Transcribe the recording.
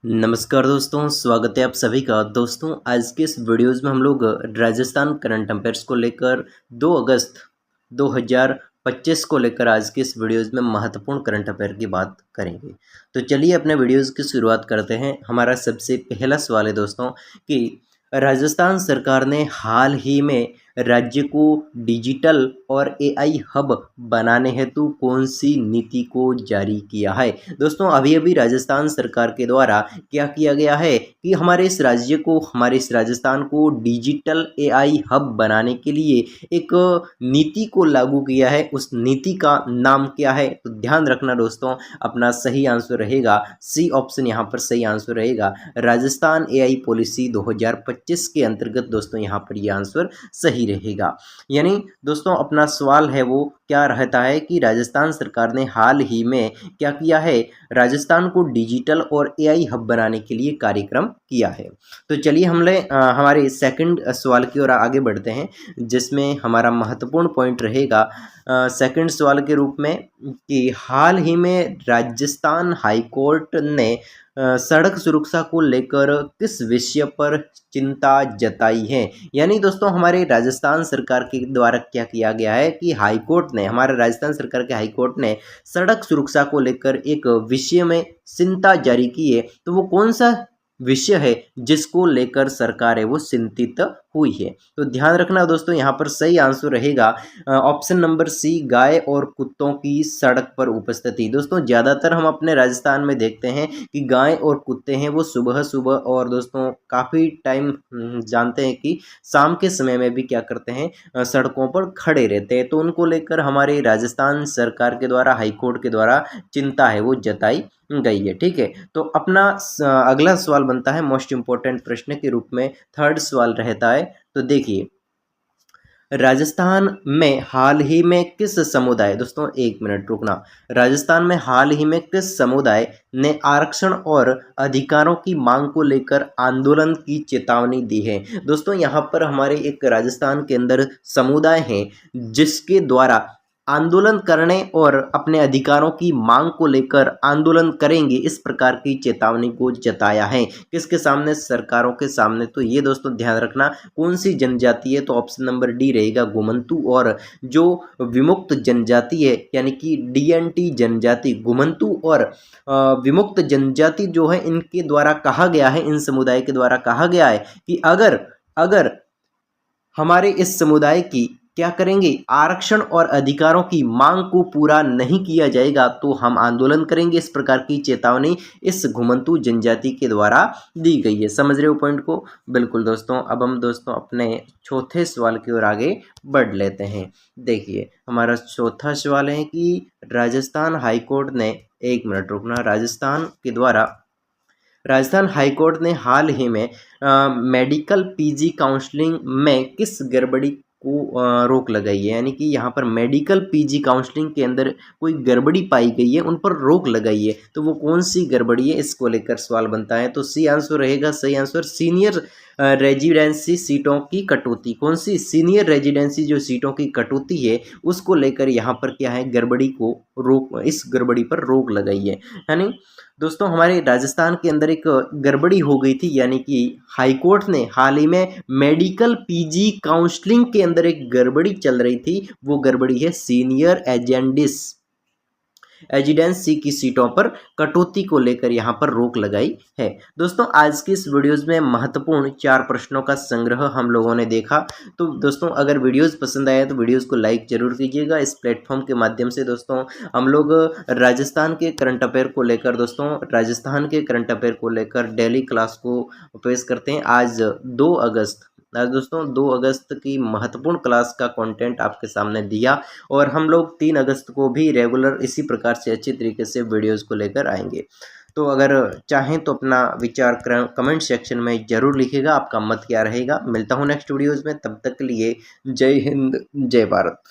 नमस्कार दोस्तों, स्वागत है आप सभी का। दोस्तों आज के इस वीडियोज़ में हम लोग राजस्थान करंट अफेयर्स को लेकर 2 अगस्त 2025 को लेकर आज के इस वीडियोज़ में महत्वपूर्ण करंट अफेयर की बात करेंगे। तो चलिए अपने वीडियोज़ की शुरुआत करते हैं। हमारा सबसे पहला सवाल है दोस्तों कि राजस्थान सरकार ने हाल ही में राज्य को डिजिटल और एआई हब बनाने हेतु कौन सी नीति को जारी किया है। दोस्तों अभी अभी राजस्थान सरकार के द्वारा क्या किया गया है कि हमारे इस राजस्थान को डिजिटल एआई हब बनाने के लिए एक नीति को लागू किया है। उस नीति का नाम क्या है, तो ध्यान रखना दोस्तों, अपना सही आंसर रहेगा सी ऑप्शन, यहाँ पर सही आंसर रहेगा राजस्थान एआई पॉलिसी 2025 के अंतर्गत। दोस्तों यहाँ पर यह आंसर सही रहेगा। यानी दोस्तों अपना सवाल है वो क्या रहता है कि राजस्थान सरकार ने हाल ही में क्या किया है, राजस्थान को डिजिटल और एआई हब बनाने के लिए कार्यक्रम किया है। तो चलिए हमारे सेकंड सवाल की ओर आगे बढ़ते हैं, जिसमें हमारा महत्वपूर्ण पॉइंट रहेगा सेकंड सवाल के रूप में कि हाल ही में राजस्थान हाईकोर्ट ने सड़क सुरक्षा को लेकर किस विषय पर चिंता जताई है। यानी दोस्तों हमारे राजस्थान सरकार के द्वारा क्या किया गया है कि हमारे राजस्थान सरकार के हाईकोर्ट ने सड़क सुरक्षा को लेकर एक विषय में चिंता जारी की है। तो वो कौन सा विषय है जिसको लेकर सरकार है वो चिंतित हुई है। तो ध्यान रखना दोस्तों, यहाँ पर सही आंसर रहेगा ऑप्शन नंबर सी, गाय और कुत्तों की सड़क पर उपस्थिति। दोस्तों ज़्यादातर हम अपने राजस्थान में देखते हैं कि गाय और कुत्ते हैं वो सुबह सुबह और दोस्तों काफ़ी टाइम जानते हैं कि शाम के समय में भी क्या करते हैं, सड़कों पर खड़े रहते हैं। तो उनको लेकर हमारे राजस्थान सरकार के द्वारा, हाईकोर्ट के द्वारा चिंता है वो जताई गई है। ठीक है, तो अपना अगला सवाल बनता है मोस्ट इम्पोर्टेंट प्रश्न के रूप में, थर्ड सवाल रहता है। तो देखिए राजस्थान में हाल ही में किस समुदाय, दोस्तों एक मिनट रुकना, राजस्थान में हाल ही में किस समुदाय ने आरक्षण और अधिकारों की मांग को लेकर आंदोलन की चेतावनी दी है। दोस्तों यहाँ पर हमारे एक राजस्थान के अंदर समुदाय हैं जिसके द्वारा आंदोलन करने और अपने अधिकारों की मांग को लेकर आंदोलन करेंगे, इस प्रकार की चेतावनी को जताया है। किसके सामने, सरकारों के सामने। तो ये दोस्तों ध्यान रखना कौन सी जनजाति है, तो ऑप्शन नंबर डी रहेगा घुमंतू। और जो विमुक्त जनजाति है यानी कि डीएनटी जनजाति, घुमंतू और विमुक्त जनजाति जो है, इनके द्वारा कहा गया है, इन समुदाय के द्वारा कहा गया है कि अगर हमारे इस समुदाय की क्या करेंगे, आरक्षण और अधिकारों की मांग को पूरा नहीं किया जाएगा तो हम आंदोलन करेंगे। इस प्रकार की चेतावनी इस घुमंतू जनजाति के द्वारा दी गई है। समझ रहे हो पॉइंट को? बिल्कुल दोस्तों। अब हम दोस्तों अपने चौथे सवाल की ओर आगे बढ़ लेते हैं। देखिए हमारा चौथा सवाल है कि राजस्थान हाईकोर्ट ने, एक मिनट रुकना, राजस्थान हाईकोर्ट ने हाल ही में मेडिकल पीजी काउंसलिंग में किस गड़बड़ी को रोक लगाई है। यानी कि यहाँ पर मेडिकल पीजी काउंसलिंग के अंदर कोई गड़बड़ी पाई गई है, उन पर रोक लगाई है। तो वो कौन सी गड़बड़ी है, इसको लेकर सवाल बनता है। तो सी आंसर रहेगा सही आंसर, सीनियर रेजिडेंसी सीटों की कटौती। कौन सी, सीनियर रेजिडेंसी जो सीटों की कटौती है उसको लेकर यहाँ पर क्या है, इस गड़बड़ी पर रोक लगाई है। यानी दोस्तों हमारे राजस्थान के अंदर एक गड़बड़ी हो गई थी, यानी कि हाईकोर्ट ने हाल ही में मेडिकल पीजी काउंसलिंग के अंदर एक गड़बड़ी चल रही थी। वो गड़बड़ी है सीनियर एजिडेंसी की सीटों पर कटौती को लेकर यहाँ पर रोक लगाई है। दोस्तों आज की इस वीडियोस में महत्वपूर्ण 4 प्रश्नों का संग्रह हम लोगों ने देखा। तो दोस्तों अगर वीडियोस पसंद आया तो वीडियोस को लाइक जरूर कीजिएगा। इस प्लेटफॉर्म के माध्यम से दोस्तों हम लोग राजस्थान के करंट अफेयर को लेकर डेली क्लास को पेश करते हैं। आज दोस्तों 2 अगस्त की महत्वपूर्ण क्लास का कंटेंट आपके सामने दिया, और हम लोग 3 अगस्त को भी रेगुलर इसी प्रकार से अच्छी तरीके से वीडियोस को लेकर आएंगे। तो अगर चाहें तो अपना विचार कमेंट सेक्शन में ज़रूर लिखिएगा, आपका मत क्या रहेगा। मिलता हूं नेक्स्ट वीडियोज़ में, तब तक के लिए जय हिंद, जय भारत।